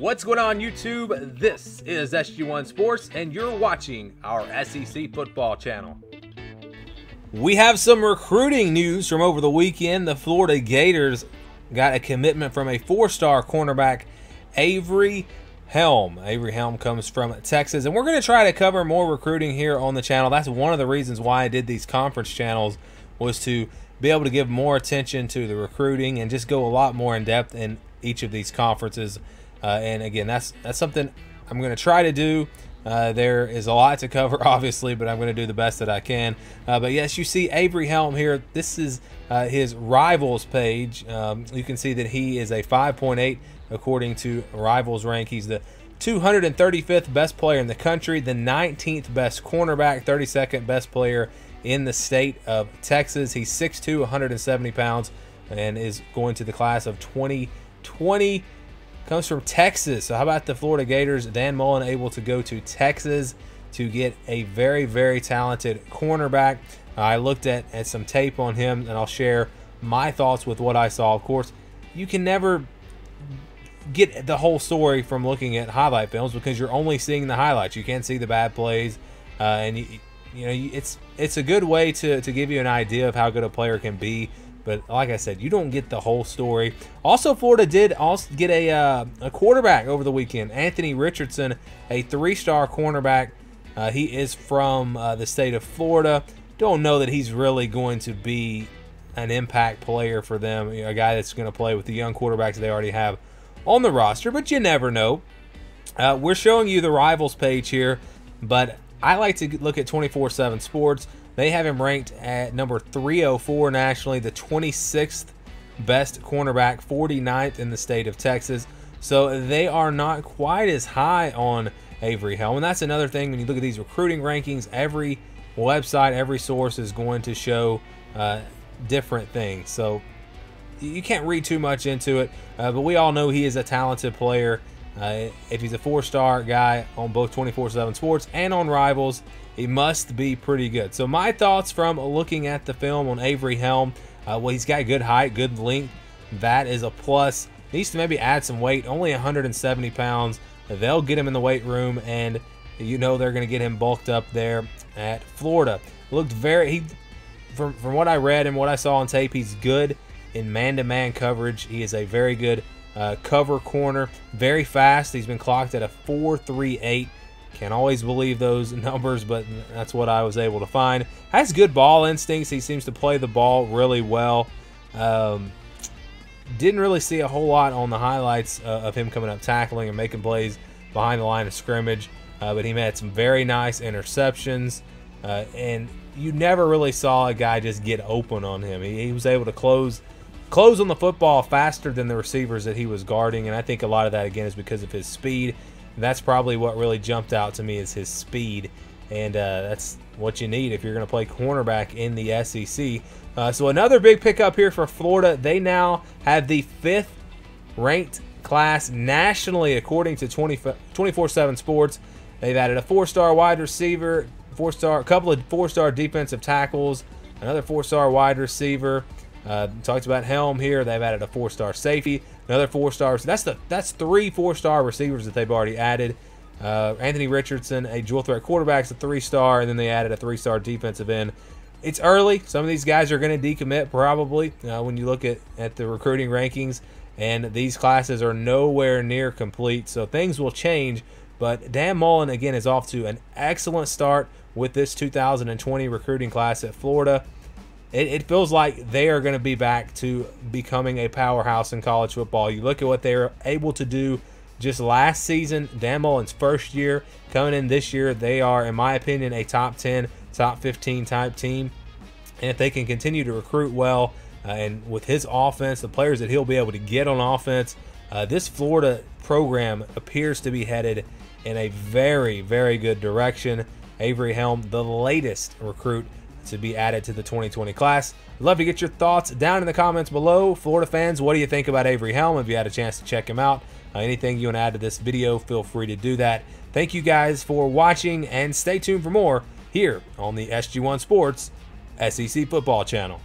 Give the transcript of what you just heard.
What's going on, YouTube? This is SG1 Sports, and you're watching our SEC football channel. We have some recruiting news from over the weekend. The Florida Gators got a commitment from a four-star cornerback, Avery Helm. Avery Helm comes from Texas, and we're going to try to cover more recruiting here on the channel. That's one of the reasons why I did these conference channels, was to be able to give more attention to the recruiting and just go a lot more in depth in each of these conferences. And again, that's something I'm going to try to do. There is a lot to cover, obviously, but I'm going to do the best that I can. But yes, you see Avery Helm here. This is his Rivals page. You can see that he is a 5.8 according to Rivals rank. He's the 235th best player in the country, the 19th best cornerback, 32nd best player in the state of Texas. He's 6'2", 170 pounds, and is going to the class of 2020. Comes from Texas. So how about the Florida Gators? Dan Mullen able to go to Texas to get a very, very talented cornerback. I looked at some tape on him, and I'll share my thoughts with what I saw. Of course, you can never get the whole story from looking at highlight films because you're only seeing the highlights. You can't see the bad plays, and you know it's a good way to give you an idea of how good a player can be. But like I said, you don't get the whole story. Also, Florida did also get a quarterback over the weekend. Anthony Richardson, a 3-star cornerback. He is from the state of Florida. Don't know that he's really going to be an impact player for them. You know, a guy that's going to play with the young quarterbacks they already have on the roster, but you never know. We're showing you the Rivals page here, but I like to look at 24/7 Sports. They have him ranked at number 304 nationally, the 26th best cornerback, 49th in the state of Texas. So they are not quite as high on Avery Helm. And that's another thing when you look at these recruiting rankings, every website, every source is going to show different things. So you can't read too much into it, but we all know he is a talented player. If he's a 4-star guy on both 24/7 Sports and on Rivals, he must be pretty good. So my thoughts from looking at the film on Avery Helm, well, he's got good height, good length. That is a plus. Needs to maybe add some weight, only 170 pounds. They'll get him in the weight room, and you know they're going to get him bulked up there at Florida. Looked from what I read and what I saw on tape, he's good in man-to-man coverage. He is a very good cover corner, very fast. He's been clocked at a 4.38. Can't always believe those numbers, but that's what I was able to find. Has good ball instincts. He seems to play the ball really well. Didn't really see a whole lot on the highlights of him coming up tackling and making plays behind the line of scrimmage, but he made some very nice interceptions, and you never really saw a guy just get open on him. He was able to close on the football faster than the receivers that he was guarding, and I think a lot of that, again, is because of his speed. That's probably what really jumped out to me, is his speed, and that's what you need if you're going to play cornerback in the SEC. So another big pickup here for Florida. They now have the 5th ranked class nationally according to 24/7 Sports. They've added a 4-star wide receiver, a couple of 4-star defensive tackles, another 4-star wide receiver. Talked about Helm here. They've added a 4-star safety, another 4-star. That's 3 4-star receivers that they've already added. Anthony Richardson, a dual threat quarterback, is a 3-star, and then they added a 3-star defensive end. It's early. Some of these guys are going to decommit probably when you look at the recruiting rankings, and these classes are nowhere near complete, so things will change. But Dan Mullen, again, is off to an excellent start with this 2020 recruiting class at Florida. It feels like they are going to be back to becoming a powerhouse in college football. You look at what they were able to do just last season, Dan Mullen's first year. Coming in this year, they are, in my opinion, a top 10, top 15 type team. And if they can continue to recruit well, and with his offense, the players that he'll be able to get on offense, this Florida program appears to be headed in a very, very good direction. Avery Helm, the latest recruit to be added to the 2020 class. I'd love to get your thoughts down in the comments below. Florida fans, what do you think about Avery Helm? If you had a chance to check him out, anything you want to add to this video, feel free to do that. Thank you guys for watching, and stay tuned for more here on the SG1 Sports SEC Football Channel.